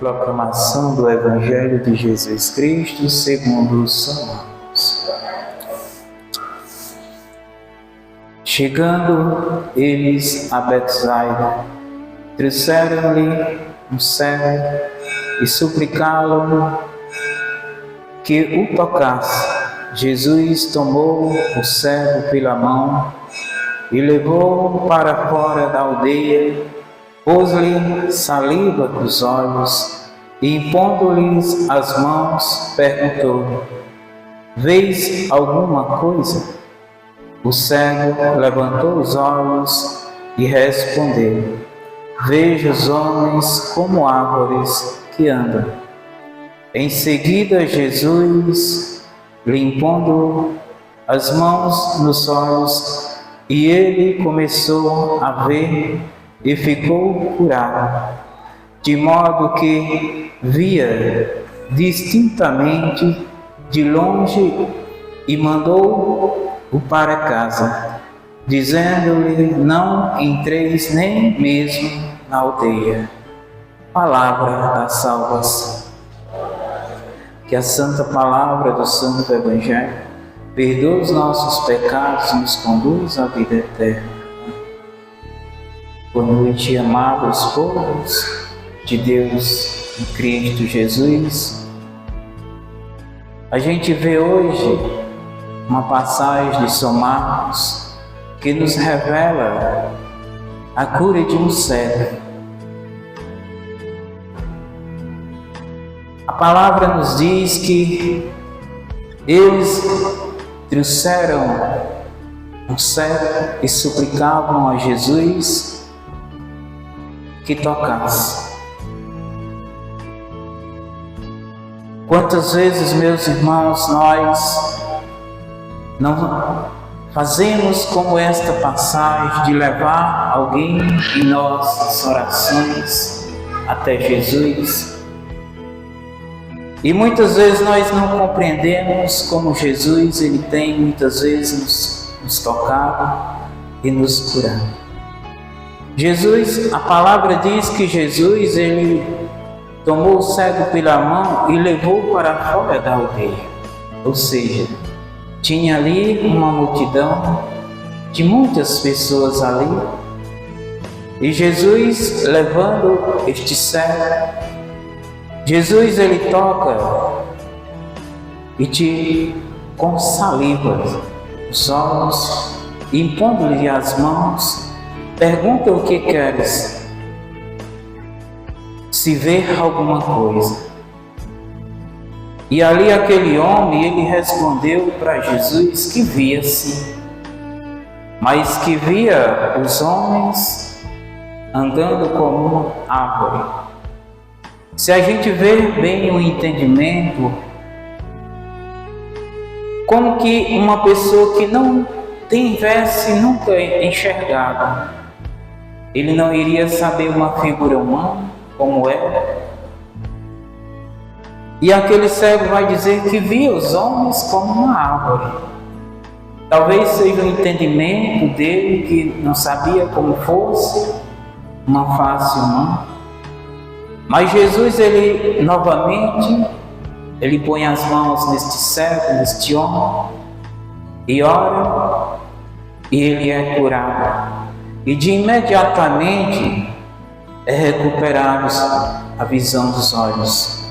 Proclamação do Evangelho de Jesus Cristo segundo São Marcos. Chegando eles a Betsaida, trouxeram-lhe um cego e suplicaram que o tocasse. Jesus tomou o cego pela mão e levou-o para fora da aldeia, pôs-lhe saliva nos olhos e, impondo-lhes as mãos, perguntou: "Vês alguma coisa?" O cego levantou os olhos e respondeu: "Vejo os homens como árvores que andam." Em seguida, Jesus, lhe impondo as mãos nos olhos, e ele começou a ver e ficou curado, de modo que via distintamente de longe, e mandou-o para casa, dizendo-lhe: "Não entreis nem mesmo na aldeia." Palavra da salvação. Que a santa palavra do Santo Evangelho perdoe os nossos pecados e nos conduz à vida eterna. Boa noite, amados povos de Deus em Cristo Jesus. A gente vê hoje uma passagem de São Marcos que nos revela a cura de um cego. A palavra nos diz que eles trouxeram um cego e suplicavam a Jesus que tocasse. Quantas vezes, meus irmãos, nós não fazemos como esta passagem de levar alguém em nossas orações até Jesus? E muitas vezes nós não compreendemos como Jesus ele tem muitas vezes nos tocado e nos curado. Jesus, a palavra diz que Jesus ele tomou o cego pela mão e levou para fora da aldeia. Ou seja, tinha ali uma multidão de muitas pessoas ali. E Jesus levando este cego, Jesus ele toca e com saliva os olhos, impondo-lhe as mãos, pergunta: "O que queres? Se ver alguma coisa." E ali aquele homem, ele respondeu para Jesus que via sim, mas que via os homens andando como uma árvore. Se a gente ver bem o entendimento, como que uma pessoa que não tivesse nunca enxergado, ele não iria saber uma figura humana como é. E aquele cego vai dizer que via os homens como uma árvore. Talvez seja o entendimento dele, que não sabia como fosse uma face humana. Mas Jesus, ele novamente, ele põe as mãos neste cego, neste homem, e ora, e ele é curado. E de imediatamente é recuperado a visão dos olhos.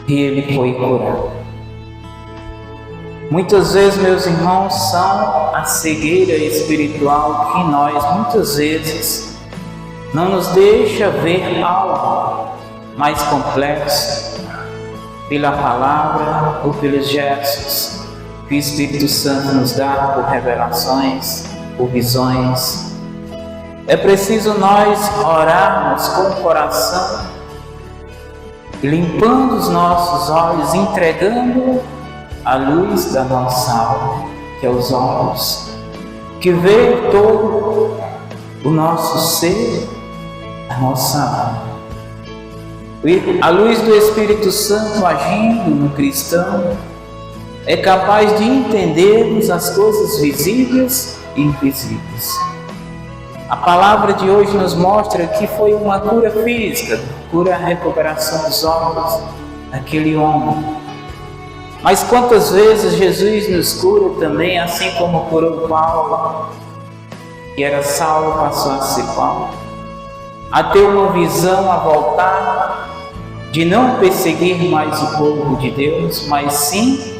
E ele foi curado. Muitas vezes, meus irmãos, são a cegueira espiritual que nós, muitas vezes, não nos deixa ver algo mais complexo pela palavra ou pelos gestos que o Espírito Santo nos dá por revelações, por visões. É preciso nós orarmos com o coração, limpando os nossos olhos, entregando a luz da nossa alma, que é os olhos, que vê todo o nosso ser, a nossa alma. E a luz do Espírito Santo agindo no cristão é capaz de entendermos as coisas visíveis e invisíveis. A palavra de hoje nos mostra que foi uma cura física cura a recuperação dos olhos daquele homem. Mas quantas vezes Jesus nos cura também, assim como curou Paulo, que era Saulo, passou a ser Paulo, a ter uma visão, a voltar, de não perseguir mais o povo de Deus, mas sim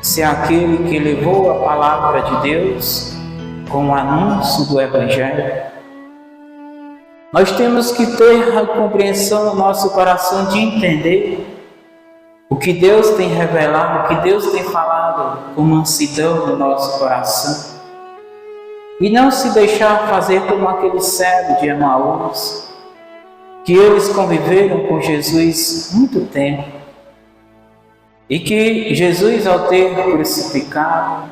ser aquele que levou a palavra de Deus com o anúncio do Evangelho. Nós temos que ter a compreensão no nosso coração de entender o que Deus tem revelado, o que Deus tem falado com mansidão no nosso coração. E não se deixar fazer como aquele cego de Emaús, que eles conviveram com Jesus muito tempo, e que Jesus, ao ter crucificado,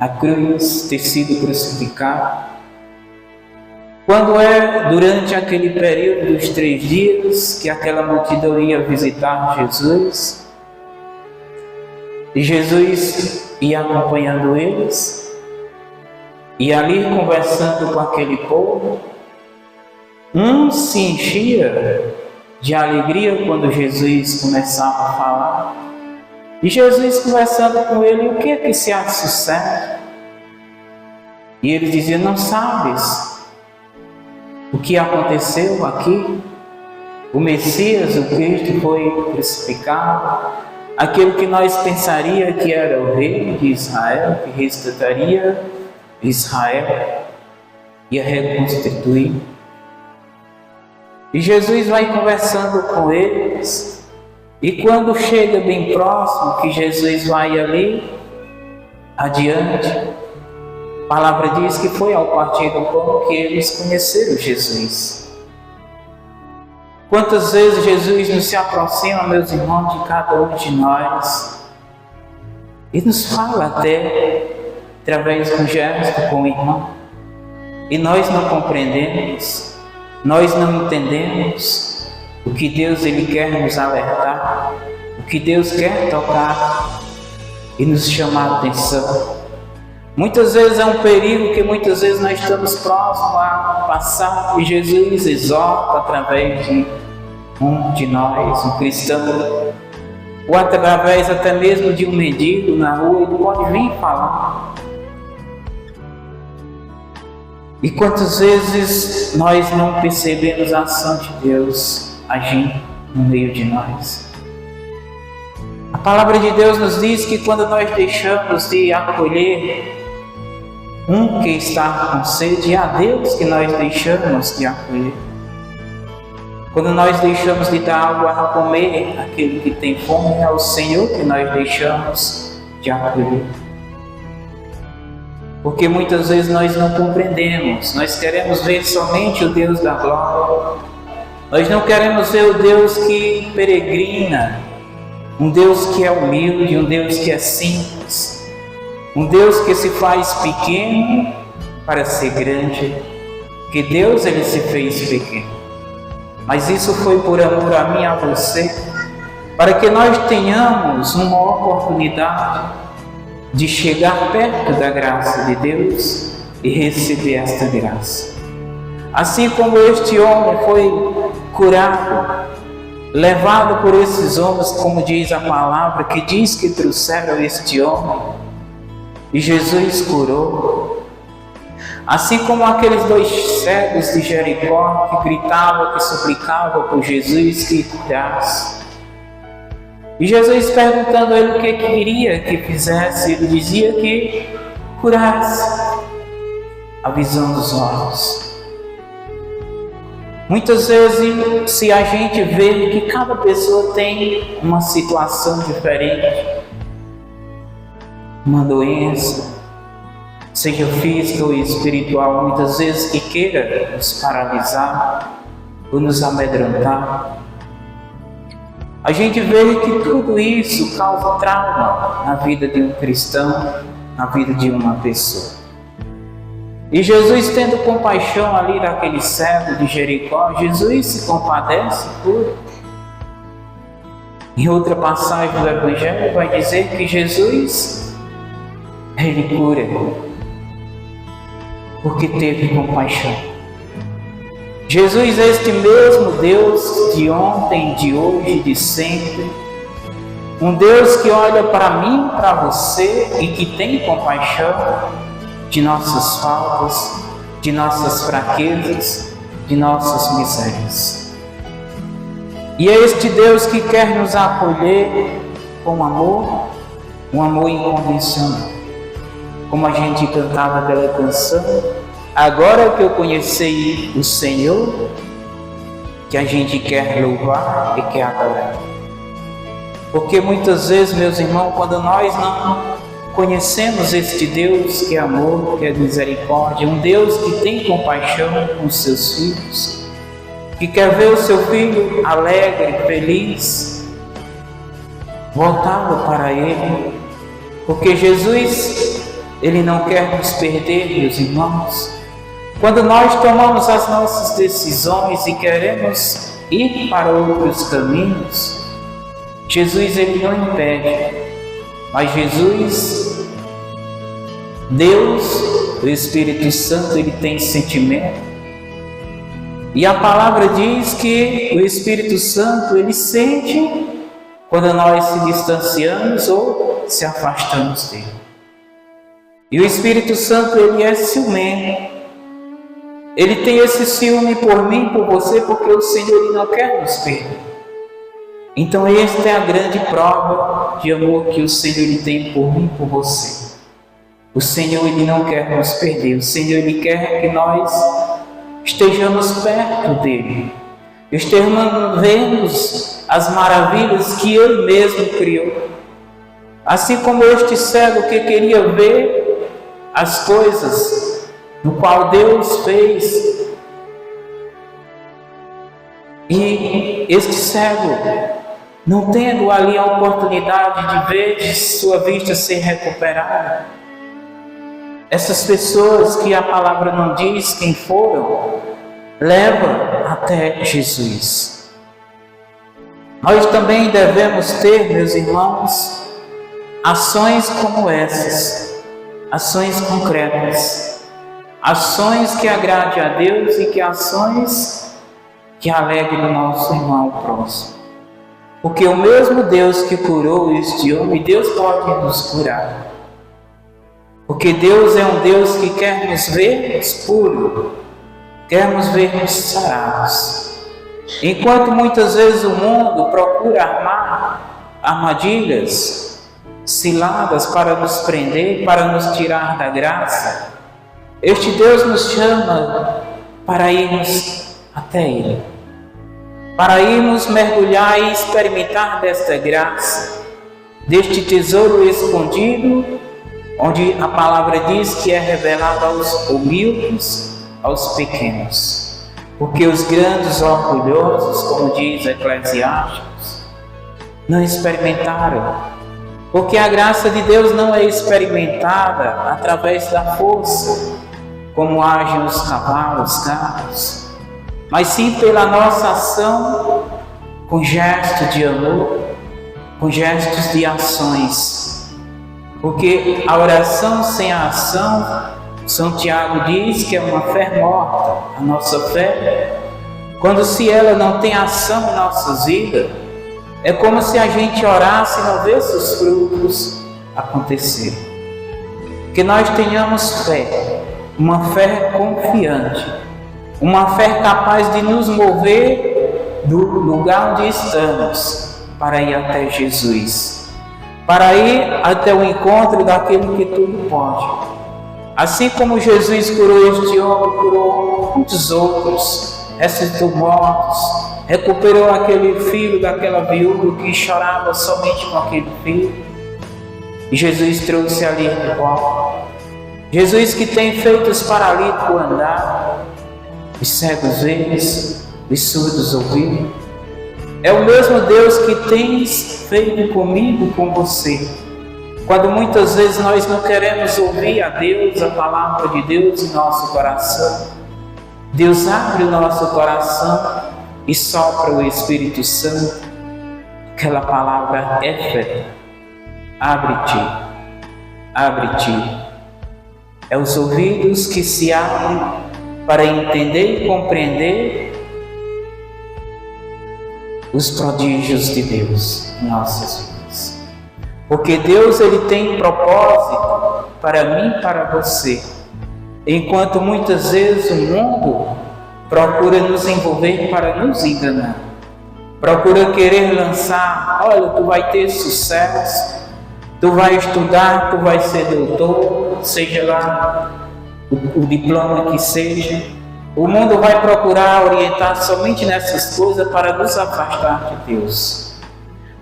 a cruz, ter sido crucificado, quando é durante aquele período dos 3 dias que aquela multidão ia visitar Jesus, e Jesus ia acompanhando eles, e ali conversando com aquele povo, um se enchia de alegria quando Jesus começava a falar, e Jesus conversando com ele, o que é que se sucede? E ele dizia, não sabes o que aconteceu aqui? O Messias, o Cristo, foi crucificado, aquele que nós pensaria que era o rei de Israel, que restauraria Israel, ia reconstituir. E Jesus vai conversando com eles, e quando chega bem próximo, que Jesus vai ali adiante, a palavra diz que foi ao partir do pão que eles conheceram Jesus. Quantas vezes Jesus nos se aproxima, meus irmãos, de cada um de nós, e nos fala até através do gesto com o irmão, e nós não compreendemos, nós não entendemos o que Deus ele quer nos alertar, o que Deus quer tocar e nos chamar a atenção. Muitas vezes é um perigo que muitas vezes nós estamos próximos a passar, e Jesus exorta através de um de nós, um cristão, ou através até mesmo de um mendigo na rua, ele pode vir falar. E quantas vezes nós não percebemos a ação de Deus agindo no meio de nós? A palavra de Deus nos diz que quando nós deixamos de acolher um que está com sede, é a Deus que nós deixamos de acolher. Quando nós deixamos de dar algo a comer àquele que tem fome, é o Senhor que nós deixamos de acolher. Porque muitas vezes nós não compreendemos, nós queremos ver somente o Deus da glória, nós não queremos ver o Deus que peregrina, um Deus que é humilde, um Deus que é simples, um Deus que se faz pequeno para ser grande, que Deus ele se fez pequeno, mas isso foi por amor a mim e a você, para que nós tenhamos uma oportunidade de chegar perto da graça de Deus e receber esta graça. Assim como este homem foi curado, levado por esses homens, como diz a palavra, que diz que trouxeram este homem, e Jesus curou. Assim como aqueles 2 cegos de Jericó que gritavam, que suplicavam por Jesus que curasse. E Jesus perguntando a ele o que queria que fizesse, ele dizia que curasse a visão dos olhos. Muitas vezes, se a gente vê que cada pessoa tem uma situação diferente, uma doença, seja física ou espiritual, muitas vezes que queira nos paralisar ou nos amedrontar, a gente vê que tudo isso causa trauma na vida de um cristão, na vida de uma pessoa. E Jesus, tendo compaixão ali daquele cego de Jericó, Jesus se compadece por. Em outra passagem do Evangelho vai dizer que Jesus, ele cura, porque teve compaixão. Jesus é este mesmo Deus de ontem, de hoje, de sempre. Um Deus que olha para mim, para você e que tem compaixão de nossas faltas, de nossas fraquezas, de nossas misérias. E é este Deus que quer nos acolher com amor, um amor incondicional. Como a gente cantava aquela canção, agora que eu conheci o Senhor, que a gente quer louvar e quer adorar. Porque muitas vezes, meus irmãos, quando nós não conhecemos este Deus que é amor, que é misericórdia, um Deus que tem compaixão com os seus filhos, que quer ver o seu filho alegre, feliz, voltado para Ele, porque Jesus, Ele não quer nos perder, meus irmãos. Quando nós tomamos as nossas decisões e queremos ir para outros caminhos, Jesus, Ele não impede, mas Jesus, Deus, o Espírito Santo, Ele tem sentimento. E a palavra diz que o Espírito Santo, Ele sente quando nós se distanciamos ou se afastamos dele. E o Espírito Santo, Ele é ciumento. Ele tem esse ciúme por mim, por você, porque o Senhor, Ele não quer nos perder. Então esta é a grande prova de amor que o Senhor, Ele tem por mim, por você. O Senhor, Ele não quer nos perder. O Senhor, Ele quer que nós estejamos perto dEle. Estejamos vendo as maravilhas que Ele mesmo criou. Assim como este cego que queria ver as coisas no qual Deus fez. E este cego, não tendo ali a oportunidade de ver, de sua vista ser recuperada, essas pessoas que a palavra não diz quem foram, leva até Jesus. Nós também devemos ter, meus irmãos, ações como essas, ações concretas, ações que agradem a Deus e que ações que alegrem o nosso irmão próximo. Porque o mesmo Deus que curou este homem, Deus pode nos curar. Porque Deus é um Deus que quer nos ver puros, quer nos ver sarados. Enquanto muitas vezes o mundo procura armar armadilhas, ciladas para nos prender, para nos tirar da graça, este Deus nos chama para irmos até Ele, para irmos mergulhar e experimentar desta graça, deste tesouro escondido, onde a palavra diz que é revelado aos humildes, aos pequenos. Porque os grandes orgulhosos, como diz Eclesiastes, não experimentaram. Porque a graça de Deus não é experimentada através da força, como agem os cavalos, carros, mas sim pela nossa ação, com gestos de amor, com gestos de ações. Porque a oração sem a ação, São Tiago diz que é uma fé morta. A nossa fé, quando se ela não tem ação em nossas vidas, é como se a gente orasse e não visse os frutos acontecerem. Que nós tenhamos fé, uma fé confiante, uma fé capaz de nos mover do lugar onde estamos para ir até Jesus, para ir até o encontro daquele que tudo pode. Assim como Jesus curou este homem, curou muitos outros, ressuscitou mortos, recuperou aquele filho daquela viúva que chorava somente com aquele filho. E Jesus trouxe ali de volta. Jesus que tem feito os paralíticos andar, os cegos verem, os surdos ouvir. É o mesmo Deus que tens feito comigo, com você. Quando muitas vezes nós não queremos ouvir a Deus, a palavra de Deus em nosso coração, Deus abre o nosso coração e sopra o Espírito Santo, aquela palavra é fé. Abre-te, abre-te. É os ouvidos que se abrem para entender e compreender os prodígios de Deus em nossas vidas. Porque Deus, Ele tem propósito para mim e para você. Enquanto muitas vezes o mundo procura nos envolver para nos enganar. Procura querer lançar, olha, tu vai ter sucesso, tu vai estudar, tu vai ser doutor, seja lá o diploma que seja. O mundo vai procurar orientar somente nessas coisas para nos afastar de Deus.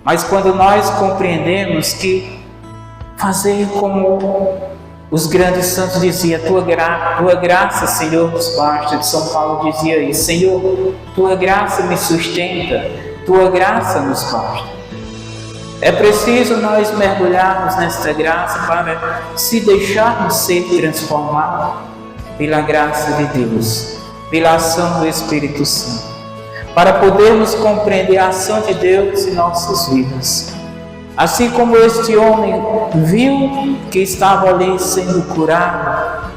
Mas quando nós compreendemos que fazer como os grandes santos diziam, tua graça, Senhor, nos basta. De São Paulo dizia isso, Senhor, tua graça me sustenta, tua graça nos basta. É preciso nós mergulharmos nesta graça para se deixarmos ser transformados pela graça de Deus, pela ação do Espírito Santo, para podermos compreender a ação de Deus em nossas vidas. Assim como este homem viu que estava ali sendo curado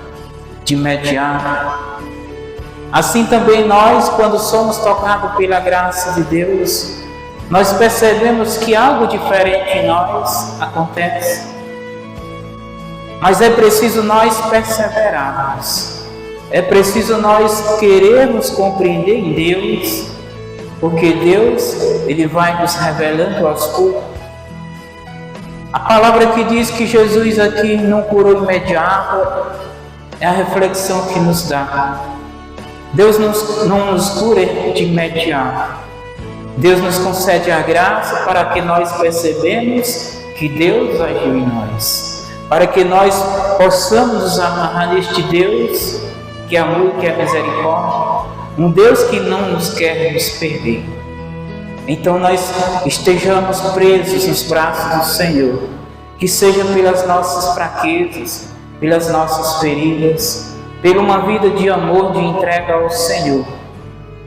de imediato, assim também nós, quando somos tocados pela graça de Deus, nós percebemos que algo diferente em nós acontece. Mas é preciso nós perseverarmos, é preciso nós querermos compreender em Deus, porque Deus, Ele vai nos revelando aos poucos. A palavra que diz que Jesus aqui não curou imediato é a reflexão que nos dá. Deus não nos cura de imediato. Deus nos concede a graça para que nós percebemos que Deus agiu em nós, para que nós possamos nos amarrar neste Deus que é amor e que é misericórdia, um Deus que não nos quer nos perder. Então nós estejamos presos nos braços do Senhor, que seja pelas nossas fraquezas, pelas nossas feridas, pela uma vida de amor, de entrega ao Senhor,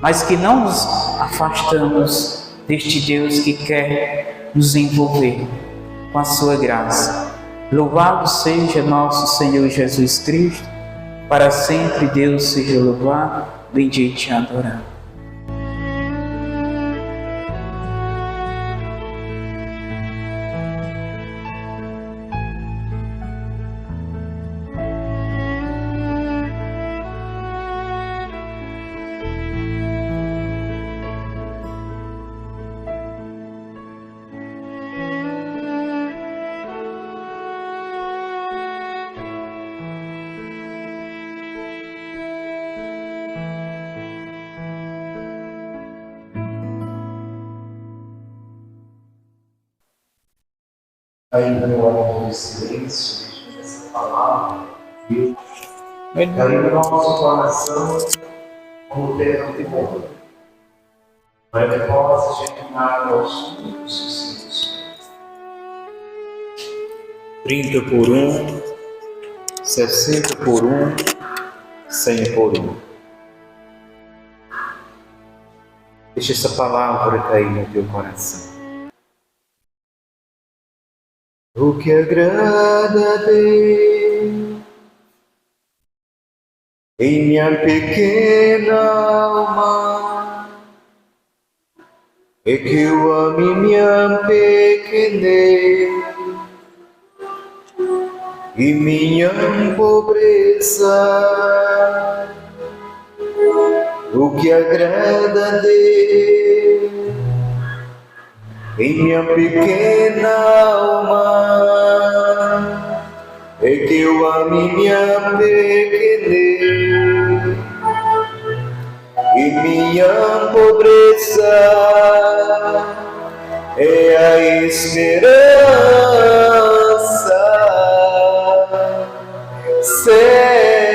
mas que não nos afastamos deste Deus que quer nos envolver com a sua graça. Louvado seja nosso Senhor Jesus Cristo, para sempre Deus seja louvado, bendito e adorado. Ainda no momento de silêncio, deixa essa palavra, Deus, no nosso coração, como terra de mundo, para que possa chegar aos frutos. 30 por 1, 60 por 1, 100 por 1. Deixa essa palavra cair no teu coração. O que agrada a Deus em minha pequena alma é que eu ame minha pequenez e minha pobreza. O que agrada a Deus em minha pequena alma é que eu ame minha pequenez e minha pobreza é a esperança cega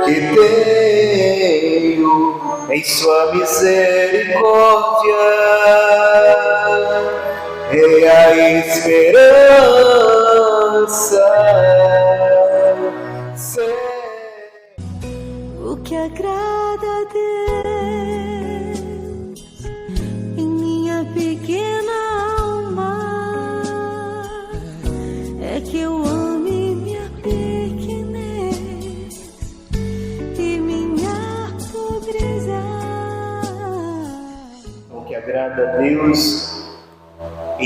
que tenho em sua misericórdia, é a esperança. O que agrada a Deus em minha pequena alma é que eu ame minha pequenez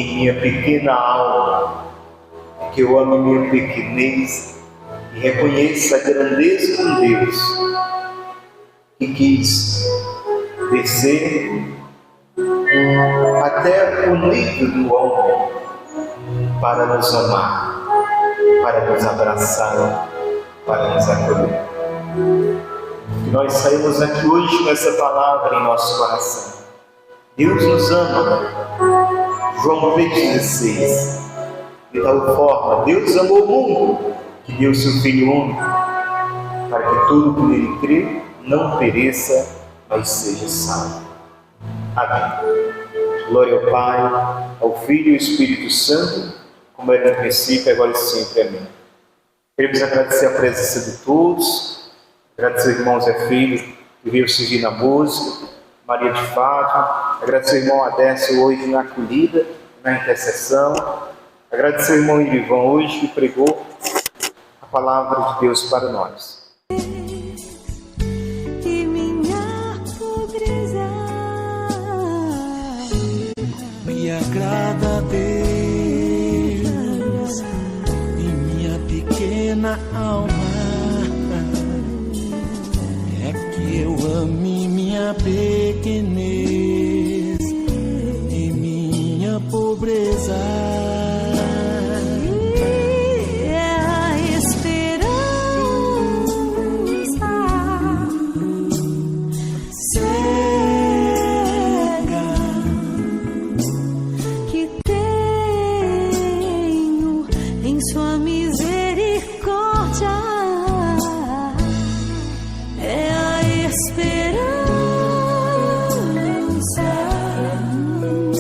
em minha pequena alma, que eu ame minha pequenez e reconheça a grandeza de Deus que quis descer até o nível do homem para nos amar, para nos abraçar, para nos acolher. Que nós saímos aqui hoje com essa palavra em nosso coração. Deus nos ama. João 3,16. De tal forma, Deus amou o mundo, que deu seu Filho único, para que todo que nele crê não pereça, mas seja salvo. Amém. Glória ao Pai, ao Filho e ao Espírito Santo, como era no princípio, agora e sempre. Amém. Queremos agradecer a presença de todos, agradecer ao irmão Zé Filho, que veio servir na música, Maria de Fátima, agradecer ao irmão Adécio hoje na acolhida, na intercessão, agradecer ao irmão Irivan hoje que pregou a palavra de Deus para nós. E minha pobreza me agrada a Deus em minha pequena alma, é que eu ame minha pequenez.